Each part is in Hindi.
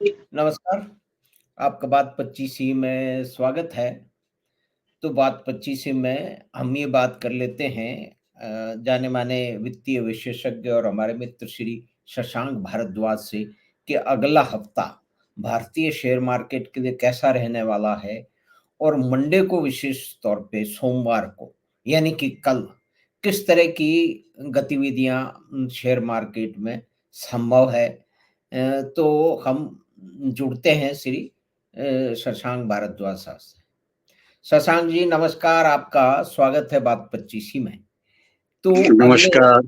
नमस्कार, आपका बात 25 में स्वागत है। तो बात 25 में हम ये बात कर लेते हैं जाने-माने वित्तीय विशेषज्ञ और हमारे मित्र श्री शशांक भारद्वाज से कि अगला हफ्ता भारतीय शेयर मार्केट के लिए कैसा रहने वाला है और मंडे को विशेष तौर पे सोमवार को यानी कि कल किस तरह की गतिविधियां शेयर मार्केट में संभव है। तो हम जुड़ते हैं श्री शशांक भारद्वाज साहब से। शशांक जी नमस्कार, आपका स्वागत है बात 25 में। तो अगले नमस्कार।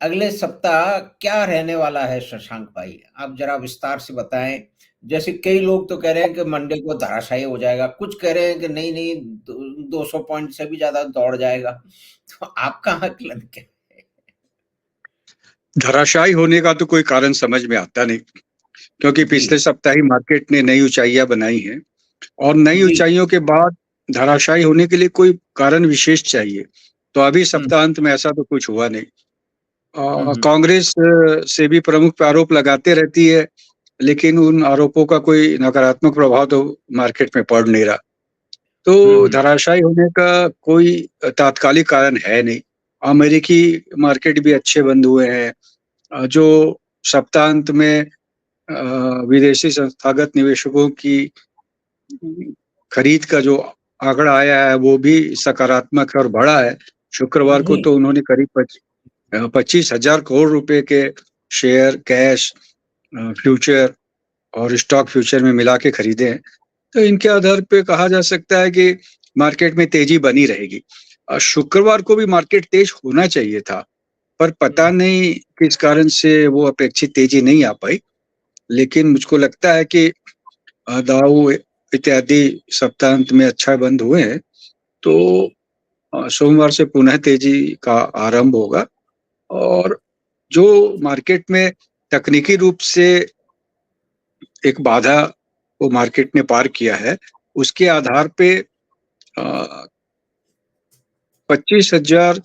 अगले सप्ताह क्या रहने वाला है शशांक भाई? आप ज़रा विस्तार से बताएँ। जैसे कई लोग तो कह रहे हैं कि मंडे को धराशायी हो जाएगा, कुछ कह रहे हैं कि नहीं-नहीं दो 200 पॉइंट से भी ज़्यादा दौड़ जाएगा। तो आपका आकलन क्या है? धराशायी होने का तो कोई कारण समझ में आता नहीं, क्योंकि जी, पिछले सप्ताह ही मार्केट ने नई ऊंचाइयां बनाई हैं और नई जी। ऊंचाइयों के बाद धराशायी होने के लिए कोई कारण विशेष चाहिए। तो अभी हुँ, सप्ताहांत में ऐसा तो कुछ हुआ नहीं। हुँ, हुँ, कांग्रेस से भी प्रमुख आरोप लगाते रहती है, लेकिन उन आरोपों का कोई नकारात्मक प्रभाव तो मार्केट में पड़ नहीं रहा। हुँ, तो हुँ, धराशायी होने का कोई तात्कालिक कारण है नहीं। अमेरिकी मार्केट भी अच्छे बंद हुए हैं। जो सप्ताहांत में अ, विदेशी संस्थागत निवेशकों की खरीद का जो आंकड़ा आया है, वो भी सकारात्मक है और बढ़ा है। शुक्रवार को जी, तो उन्होंने करीब 25,000 करोड़ रुपए के शेयर, कैश, फ्यूचर और स्टॉक फ्यूचर में मिला के खरीदे हैं। तो इनके आधार पे कहा जा सकता है कि मार्केट में तेजी बनी रहेगी। शुक्रवार को भी मार्केट तेज होना चाहिए था, पर पता हुँ, नहीं किस कारण से वो अपेक्षित तेजी नहीं आ पाई। लेकिन मुझको लगता है कि दाऊ इत्यादि सप्ताहांत में अच्छा बंद हुए हैं, तो सोमवार से पुनः तेजी का आरंभ होगा और जो मार्केट में तकनीकी रूप से एक बाधा वो मार्केट ने पार किया है, उसके आधार पे 25,000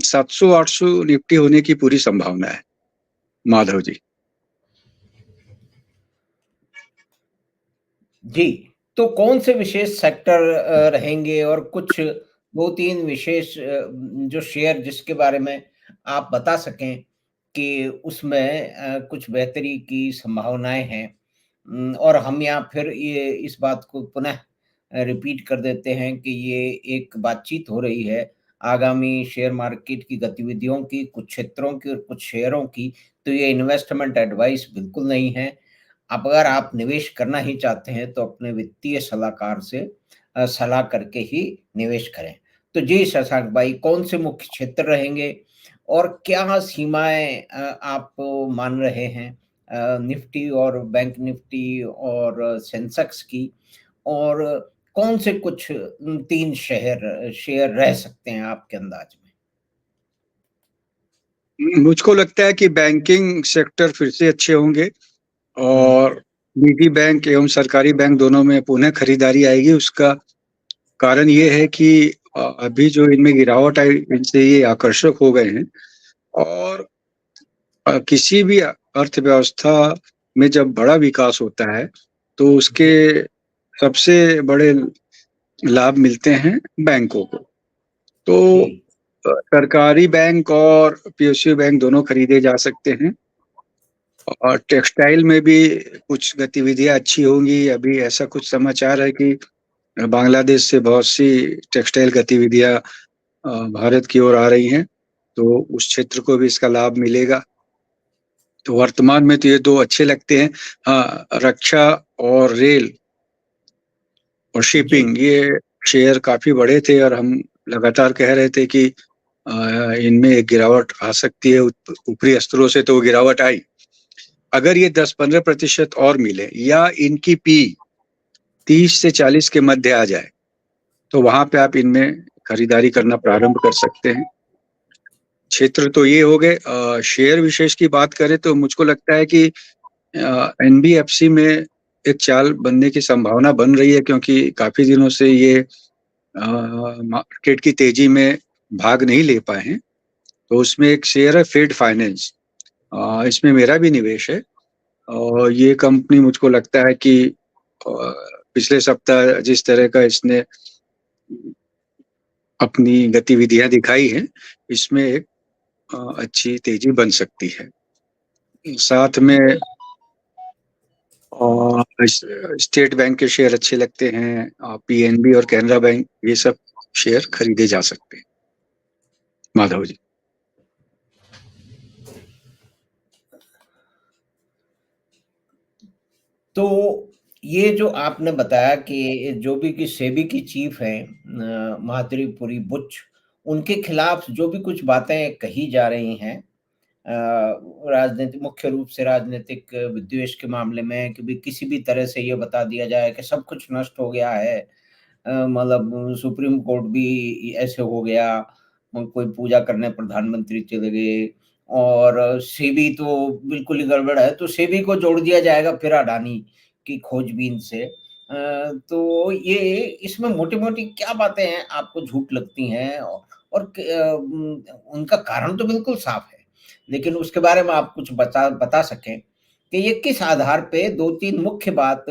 700-800 निफ्टी होने की पूरी संभावना है, माधव जी। जी। तो कौन से विशेष सेक्टर रहेंगे और कुछ 2-3 विशेष जो शेयर जिसके बारे में आप बता सकें कि उसमें कुछ बेहतरी की संभावनाएँ हैं। और हम यहाँ फिर ये इस बात को पुनः रिपीट कर देते हैं कि ये एक बातचीत हो रही है आगामी शेयर मार्केट की गतिविधियों की, कुछ क्षेत्रों की और कुछ शेयरों की, तो ये इन्वेस्टमेंट एडवाइस बिल्कुल नहीं है। अब अगर आप निवेश करना ही चाहते हैं तो अपने वित्तीय सलाहकार से सलाह करके ही निवेश करें। तो जी शशांक भाई कौन से मुख्य क्षेत्र रहेंगे और क्या सीमाएँ आप मान रहे हैं निफ्टी और बैंक निफ्टी और सेंसेक्स की और कौन से कुछ 3 शेयर रह सकते हैं आपके अंदाज में? मुझको लगता है कि बैंकिंग सेक्टर फिर से अच्छे होंगे हुँ, और निजी बैंक एवं सरकारी बैंक दोनों में पुनः खरीदारी आएगी। उसका कारण ये है कि अभी जो इनमें गिरावट आई, इनसे ये आकर्षक हो गए हैं और किसी भी अर्थव्यवस्था में जब बड़ा विकास होता है, तो उसके जी, सबसे बड़े लाभ मिलते हैं बैंकों को। तो जी, सरकारी बैंक और पीएसयू बैंक दोनों खरीदे जा सकते हैं और टेक्सटाइल में भी कुछ गतिविधियां अच्छी होंगी। अभी ऐसा कुछ समाचार है कि बांग्लादेश से बहुत सी टेक्सटाइल गतिविधियां भारत की ओर आ रही हैं, तो उस क्षेत्र को भी इसका लाभ मिलेगा। तो वर्तमान में तो ये 2 अच्छे लगते हैं। हाँ, रक्षा और रेल और जी, शिपिंग ये शेयर काफ़ी बढ़े थे और हम लगातार कह रहे थे कि इनमें एक गिरावट आ सकती है। ऊपरी स्तरों से तो वो गिरावट आई। अगर ये 10-15% और मिले या इनकी पी 30 से 40 के मध्य आ जाए, तो वहाँ पे आप इनमें खरीदारी करना प्रारंभ कर सकते हैं। क्षेत्र तो ये हो गए। शेयर विशेष की बात करें तो मुझको लगता है कि एनबीएफसी में एक चाल बनने की संभावना बन रही है, क्योंकि काफ़ी दिनों से ये मार्केट की तेजी में भाग नहीं ले पाए हैं। तो उसमें एक शेयर है फेड फाइनेंस। इसमें मेरा भी निवेश है और ये कंपनी मुझको लगता है कि पिछले सप्ताह जिस तरह का इसने अपनी गतिविधियां दिखाई हैं, इसमें एक अच्छी तेजी बन सकती है। साथ में स्टेट बैंक के शेयर अच्छे लगते हैं, पीएनबी और कैनरा बैंक, ये सब शेयर खरीदे जा सकते हैं। माधव जी। तो ये जो आपने बताया कि जो भी कि सेबी की चीफ है माधुरी पुरी बुच, उनके खिलाफ जो भी कुछ बातें कही जा रही हैं, राजनीतिक, मुख्य रूप से राजनीतिक विद्वेष के मामले में, कि भी किसी भी तरह से ये बता दिया जाए कि सब कुछ नष्ट हो गया है, मतलब सुप्रीम कोर्ट भी ऐसे हो गया, कोई पूजा करने प्रधानमंत्री चले गए, और सेबी तो बिल्कुल ही गड़बड़ है, तो सेबी को जोड़ दिया जाएगा फिर अडानी की खोजबीन से। तो ये इसमें मोटी-मोटी क्या बातें हैं आपको झूठ लगती हैं, और उनका कारण तो बिल्कुल साफ है, लेकिन उसके बारे में आप कुछ बता सकें कि ये किस आधार पे 2-3 मुख्य बात,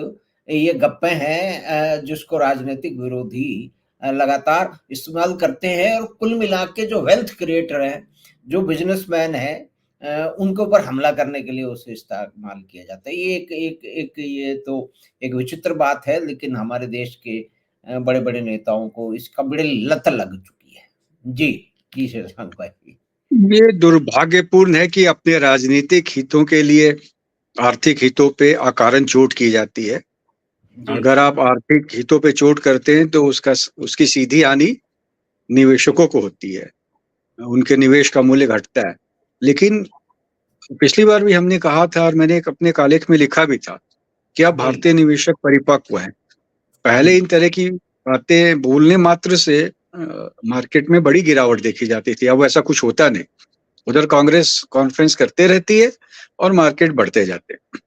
ये गप्पे हैं जिसको राजनीतिक विरोधी लगातार इस्तेमाल करते हैं, और कुल मिला के जो वेल्थ क्रिएटर हैं, जो बिज़नेसमैन हैं, उनके ऊपर हमला करने के लिए उसे इस्तेमाल किया जाता है। ये एक एक एक ये तो एक विचित्र बात है, लेकिन हमारे देश के बड़े-बड़े नेताओं को इसका बड़ी लत लग चुकी है। जी, जी शशांक भाई। ये दुर्भाग्यपूर्ण है कि अपने राजनीतिक हितों के लिए आर्थिक हितों पे अकारण चोट की जाती है। जी, अगर आप आर्थिक हितों पे चोट करते हैं तो उसकी सीधी हानि निवेशकों को होती है, उनके निवेश का मूल्य घटता है। लेकिन पिछली बार भी हमने कहा था और मैंने एक अपने आलेख में लिखा भी था कि अब जी, भारतीय निवेशक परिपक्व हैं। पहले जी, इन तरह की बातें बोलने मात्र से मार्केट में बड़ी गिरावट देखी जाती थी, अब ऐसा कुछ होता नहीं। उधर कांग्रेस कॉन्फ्रेंस करते रहती है और मार्केट बढ़ते जाते हैं।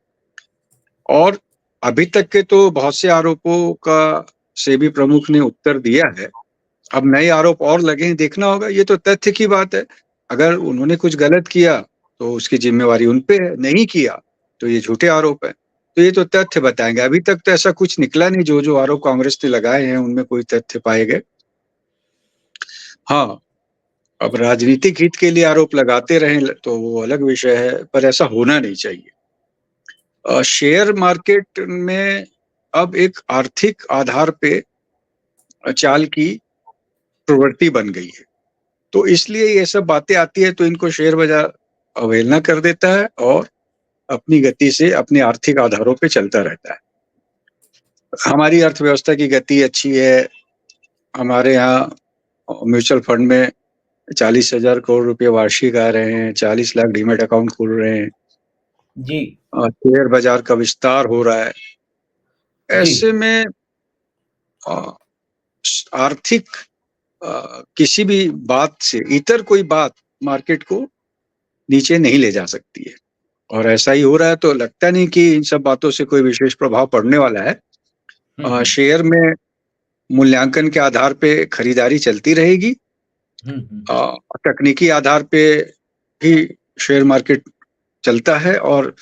और अभी तक के तो बहुत से आरोपों का सेबी प्रमुख ने उत्तर दिया है। अब नए आरोप और लगे हैं, देखना होगा। ये तो तथ्य की बात है, अगर उन्होंने कुछ गलत किया तो उसकी जिम्मेवारी उन पे है, नहीं किया तो ये झूठे आरोप है। तो ये तो तथ्य बताएंगे। अभी तक तो ऐसा कुछ निकला नहीं, जो जो आरोप कांग्रेस ने लगाए हैं उनमें कोई तथ्य पाए गए। हाँ, अब राजनीतिक हित के लिए आरोप लगाते रहें तो वो अलग विषय है, पर ऐसा होना नहीं चाहिए। शेयर मार्केट में अब एक आर्थिक आधार पे चाल की प्रवृत्ति बन गई है, तो इसलिए ये सब बातें आती है तो इनको शेयर बाजार अवहेलना कर देता है और अपनी गति से अपने आर्थिक आधारों पे चलता रहता है। हमारी अर्थव्यवस्था की गति अच्छी है। हमारे यहाँ म्यूचुअल फंड में 40,000 करोड़ रुपए वार्षिक आ रहे हैं, 40 लाख डीमैट अकाउंट खुल रहे हैं, जी, शेयर बाजार का विस्तार हो रहा है। जी, ऐसे में आर्थिक किसी भी बात से इतर कोई बात मार्केट को नीचे नहीं ले जा सकती है, और ऐसा ही हो रहा है। तो लगता नहीं कि इन सब बातों से कोई विशेष प्रभाव पड़ने वाला है। हुँ, हुँ, शेयर में मूल्यांकन के आधार पे खरीदारी चलती रहेगी। हुँ, हुँ, तकनीकी आधार पे ही शेयर मार्केट चलता है, और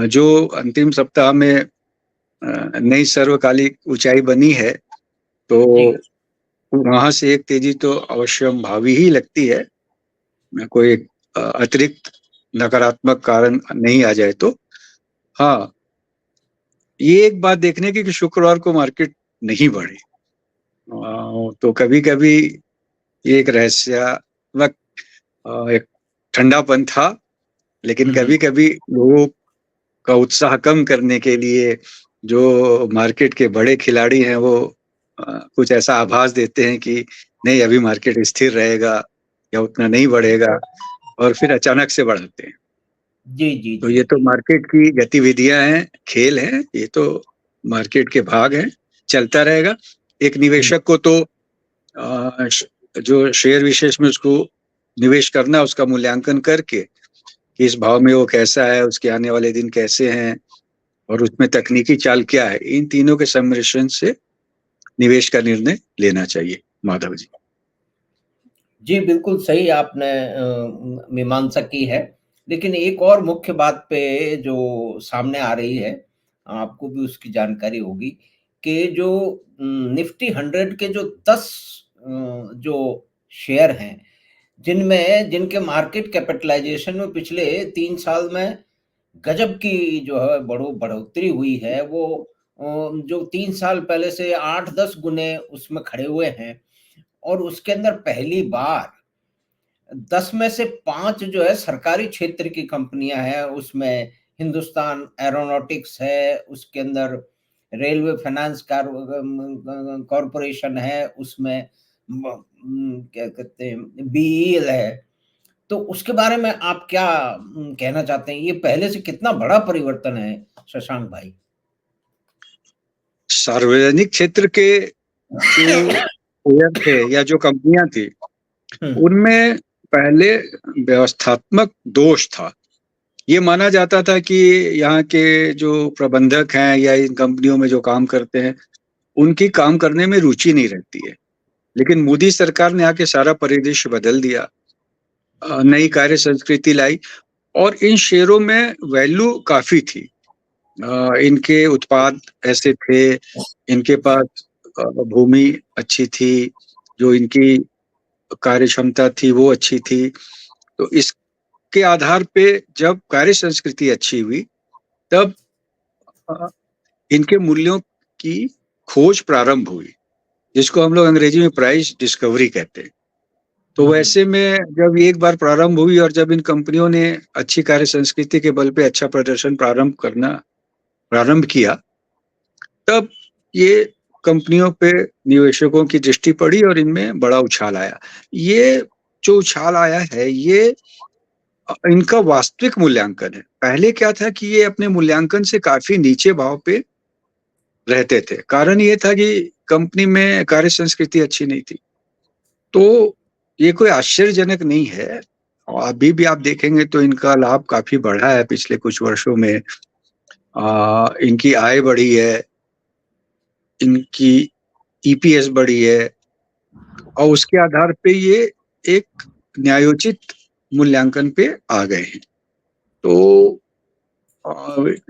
जो अंतिम सप्ताह में नई सर्वकालिक ऊंचाई बनी है, तो जी, वहां से एक तेजी तो अवश्यंभावी ही लगती है। कोई अतिरिक्त नकारात्मक कारण नहीं आ जाए तो। हाँ, ये एक बात देखने की कि शुक्रवार को मार्केट नहीं बढ़ी, तो कभी कभी ये एक रहस्यात्मक एक ठंडापन था। लेकिन हुँ, हुँ, कभी कभी लोगों का उत्साह कम करने के लिए जो मार्केट के बड़े खिलाड़ी हैं वो कुछ ऐसा आभास देते हैं कि नहीं, अभी मार्केट स्थिर रहेगा या उतना नहीं बढ़ेगा, और फिर अचानक से बढ़ाते हैं। जी, जी, तो जी, ये तो जी, मार्केट की गतिविधियां हैं, खेल हैं, ये तो मार्केट के भाग हैं, चलता रहेगा। एक हुँ, निवेशक को तो जो शेयर विशेष में उसको निवेश करना है, उसका मूल्यांकन करके कि इस भाव में वो कैसा है, उसके आने वाले दिन कैसे हैं, और उसमें तकनीकी चाल क्या है, इन तीनों के सम्मिश्रण से निवेश का निर्णय लेना चाहिए। माधव जी। जी, बिल्कुल सही आपने मीमांसा की है। लेकिन एक और मुख्य बात पे जो सामने आ रही है, आपको भी उसकी जानकारी होगी कि जो निफ्टी 100 के जो 10 जो शेयर हैं, जिनके मार्केट कैपिटलाइज़ेशन में पिछले 3 साल में गजब की जो है बढ़ोतरी हुई है, वो जो 3 साल पहले से 8-10 गुने उसमें खड़े हुए हैं और उसके अंदर पहली बार 10 में से 5 जो है सरकारी क्षेत्र की कंपनियां हैं, उसमें हिंदुस्तान एरोनॉटिक्स है, उसके अंदर रेलवे फाइनेंस कॉरपोरेशन है, उसमें क्या कहते हैं बीईएल है। तो उसके बारे में आप क्या कहना चाहते हैं? ये पहले से कितना बड़ा परिवर्तन है, शशांक भाई? सार्वजनिक क्षेत्र के जो शेयर थे या जो कंपनियां थी, हम्म, उनमें पहले व्यवस्थात्मक दोष था। ये माना जाता था कि यहाँ के जो प्रबंधक हैं या इन कंपनियों में जो काम करते हैं, उनकी काम करने में रुचि नहीं रहती है। लेकिन मोदी सरकार ने आके सारा परिदृश्य बदल दिया, नई कार्य संस्कृति लाई और इन शेयरों में वैल्यू काफी थी। इनके उत्पाद ऐसे थे, इनके पास भूमि अच्छी थी, जो इनकी कार्य क्षमता थी वो अच्छी थी। तो इसके आधार पे जब कार्य संस्कृति अच्छी हुई, तब अ, इनके मूल्यों की खोज प्रारंभ हुई, जिसको हम लोग अंग्रेजी में प्राइस डिस्कवरी कहते हैं। तो हम्म, वैसे में जब ये एक बार प्रारंभ हुई और जब इन कंपनियों ने अच्छी कार्य संस्कृति के बल पे अच्छा प्रदर्शन प्रारंभ किया, तब ये कंपनियों पे निवेशकों की दृष्टि पड़ी और इनमें बड़ा उछाल आया। ये जो उछाल आया है, ये इनका वास्तविक मूल्यांकन है। पहले क्या था कि ये अपने मूल्यांकन से काफी नीचे भाव पे रहते थे। कारण ये था कि कंपनी में कार्य संस्कृति अच्छी नहीं थी। तो ये कोई आश्चर्यजनक नहीं है। और अभी भी आप देखेंगे तो इनका लाभ काफी बढ़ा है पिछले कुछ वर्षों में। इनकी आय बढ़ी है, इनकी ईपीएस बढ़ी है और उसके आधार पे ये एक न्यायोचित मूल्यांकन पे आ गए हैं। तो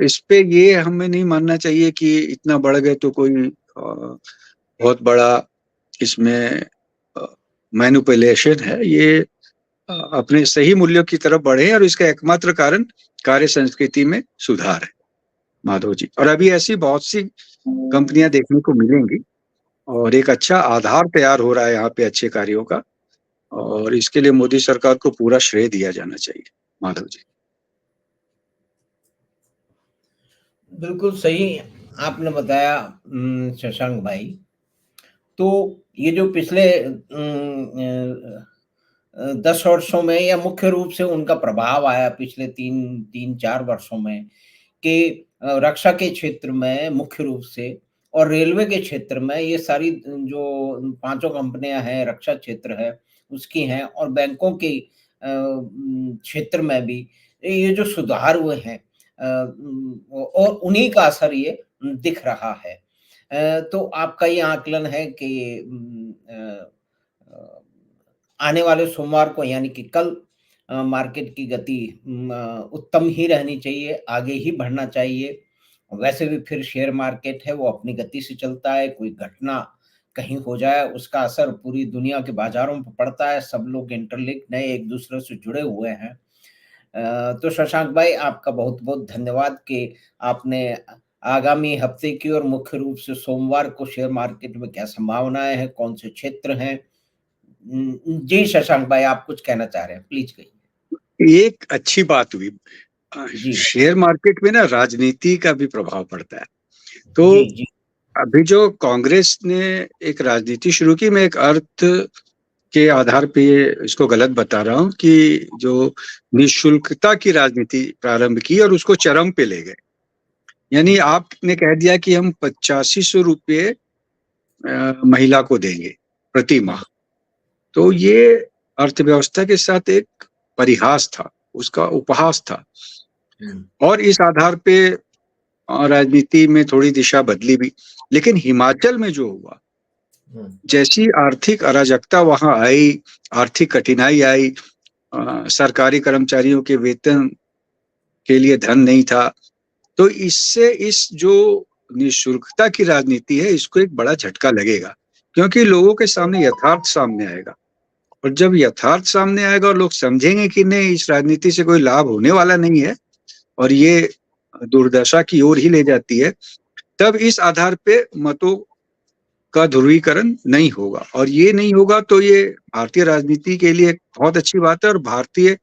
इस पे ये हमें नहीं मानना चाहिए कि इतना बढ़ गए तो कोई बहुत बड़ा इसमें मैनिपुलेशन है। ये अपने सही मूल्यों की तरफ बढ़े और इसका एकमात्र कारण कार्य संस्कृति में सुधार है, माधव जी। और अभी ऐसी बहुत सी कंपनियां देखने को मिलेंगी और एक अच्छा आधार तैयार हो रहा है यहाँ पे अच्छे कार्यों का, और इसके लिए मोदी सरकार को पूरा श्रेय दिया जाना चाहिए, माधव जी। बिल्कुल सही आपने बताया शशांक भाई। तो ये जो पिछले 10 वर्षों में या मुख्य रूप से उनका प्रभाव आया पिछले 3-4 वर्षों में कि रक्षा के क्षेत्र में मुख्य रूप से और रेलवे के क्षेत्र में ये सारी जो पाँचों कंपनियाँ हैं, रक्षा क्षेत्र है, उसकी हैं और बैंकों के क्षेत्र में भी ये जो सुधार हुए हैं और उन्हीं का असर ये दिख रहा है। तो आपका ये आकलन है कि अ, आने वाले सोमवार को यानी कि कल मार्केट की गति उत्तम ही रहनी चाहिए, आगे ही बढ़ना चाहिए। वैसे भी फिर शेयर मार्केट है वो अपनी गति से चलता है, कोई घटना कहीं हो जाए उसका असर पूरी दुनिया के बाज़ारों पे पड़ता है, सब लोग इंटरलिंक्ड हैं, एक-दूसरे से जुड़े हुए हैं। तो शशांक भाई आपका बहुत-बहुत धन्यवाद कि आपने आगामी हफ्ते की और मुख्य रूप से सोमवार को शेयर मार्केट में क्या संभावनाएँ हैं, कौन से क्षेत्र हैं? जी शशांक भाई आप कुछ कहना चाह रहे हैं, प्लीज़ कहिए। एक अच्छी बात हुई, जी, शेयर मार्केट में ना राजनीति का भी प्रभाव पड़ता है। तो जी, जी। अभी जो कांग्रेस ने एक राजनीति शुरू की, मैं एक अर्थ के आधार पे इसको गलत बता रहा हूँ, कि जो निःशुल्कता की राजनीति प्रारंभ की और उसको चरम पे ले गए। यानी आपने कह दिया कि हम 8500 रुपये महिला को देंगे प्रति हुँ, माह। तो ये अर्थव्यवस्था के साथ एक परिहास था, उसका उपहास था। हुँ, और इस आधार पे राजनीति में थोड़ी दिशा बदली भी। लेकिन हिमाचल में जो हुआ, हुँ, जैसी आर्थिक अराजकता वहां आई, आर्थिक कठिनाई आई, सरकारी कर्मचारियों के वेतन के लिए धन नहीं था। तो इससे इस जो निःशुल्कता की राजनीति है, इसको एक बड़ा झटका लगेगा, क्योंकि लोगों के सामने यथार्थ सामने आएगा। और जब यथार्थ सामने आएगा और लोग समझेंगे कि नहीं, इस राजनीति से कोई लाभ होने वाला नहीं है और ये दुर्दशा की ओर ही ले जाती है, तब इस आधार पे मतों का ध्रुवीकरण नहीं होगा। और ये नहीं होगा तो ये भारतीय राजनीति के लिए बहुत अच्छी बात है, और भारतीय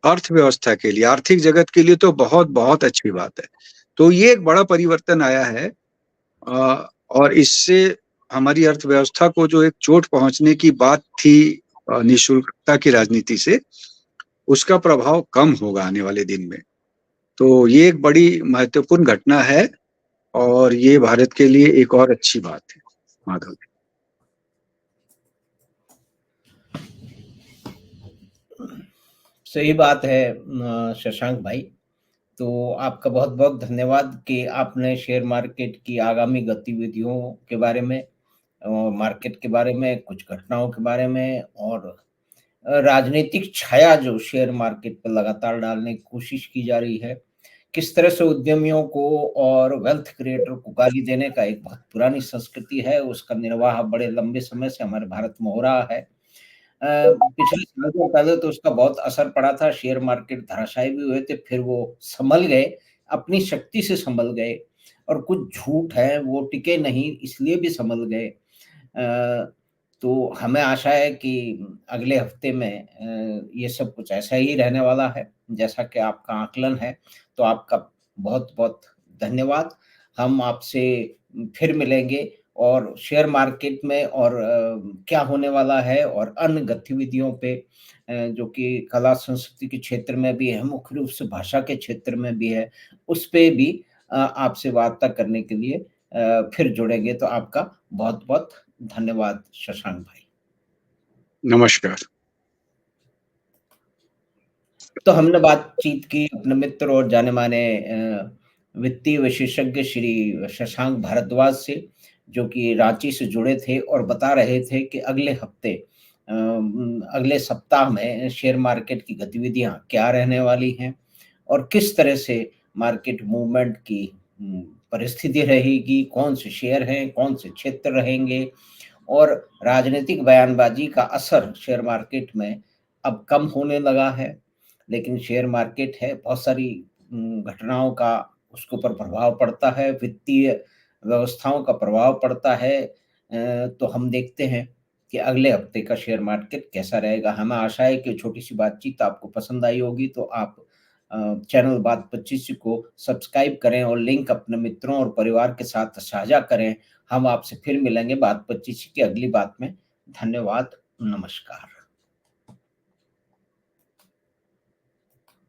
अर्थव्यवस्था के लिए, आर्थिक जगत के लिए तो बहुत बहुत अच्छी बात है। तो ये एक बड़ा परिवर्तन आया है, और इससे हमारी अर्थव्यवस्था को जो एक चोट पहुंचने की बात थी निःशुल्कता की राजनीति से, उसका प्रभाव कम होगा आने वाले दिन में। तो ये एक बड़ी महत्वपूर्ण घटना है, और ये भारत के लिए एक और अच्छी बात है। माधव। सही बात है शशांक भाई। तो आपका बहुत-बहुत धन्यवाद कि आपने शेयर मार्केट की आगामी गतिविधियों के बारे में, मार्केट के बारे में, कुछ घटनाओं के बारे में, और राजनीतिक छाया जो शेयर मार्केट पर लगातार डालने की कोशिश की जा रही है, किस तरह से उद्यमियों को और वेल्थ क्रिएटर को गाली देने का एक बहुत पुरानी संस्कृति है, उसका निर्वाह बड़े लंबे समय से हमारे भारत में हो रहा है। पिछले सालों पहले तो उसका बहुत असर पड़ा था, शेयर मार्केट धराशायी भी हुए थे, फिर वो सँभल गए, अपनी शक्ति से सँभल गए, और कुछ झूठ है वो टिके नहीं, इसलिए भी सँभल गए। तो हमें आशा है कि अगले हफ्ते में ये सब कुछ ऐसा ही रहने वाला है, जैसा कि आपका आकलन है। तो आपका बहुत-बहुत धन्यवाद। हम आपसे फिर मिलेंगे, और शेयर मार्केट में और क्या होने वाला है, और अन्य गतिविधियों पे जो कि कला संस्कृति के क्षेत्र में भी है, मुख्य रूप से भाषा के क्षेत्र में भी है, उस पे भी आपसे वार्ता करने के लिए फिर जुड़ेंगे। तो आपका बहुत-बहुत धन्यवाद शशांक भाई। नमस्कार। तो हमने बातचीत की अपने मित्र और जाने-माने वित्तीय विशेषज्ञ श्री शशांक भारद्वाज से, जो कि रांची से जुड़े थे और बता रहे थे कि अगले हफ्ते अगले सप्ताह में शेयर मार्केट की गतिविधियाँ क्या रहने वाली हैं, और किस तरह से मार्केट मूवमेंट की परिस्थिति रहेगी, कौन से शेयर हैं, कौन से क्षेत्र रहेंगे, और राजनीतिक बयानबाजी का असर शेयर मार्केट में अब कम होने लगा है। लेकिन शेयर मार्केट है, बहुत सारी घटनाओं का उसके ऊपर प्रभाव पड़ता है, वित्तीय व्यवस्थाओं का प्रभाव पड़ता है। तो हम देखते हैं कि अगले हफ्ते का शेयर मार्केट कैसा रहेगा। हमें आशा है कि छोटी-सी बातचीत आपको पसंद आई होगी, तो आप चैनल बात 25 को सब्सक्राइब करें और लिंक अपने मित्रों और परिवार के साथ साझा करें। हम आपसे फिर मिलेंगे बात 25 की अगली बात में। धन्यवाद, नमस्कार।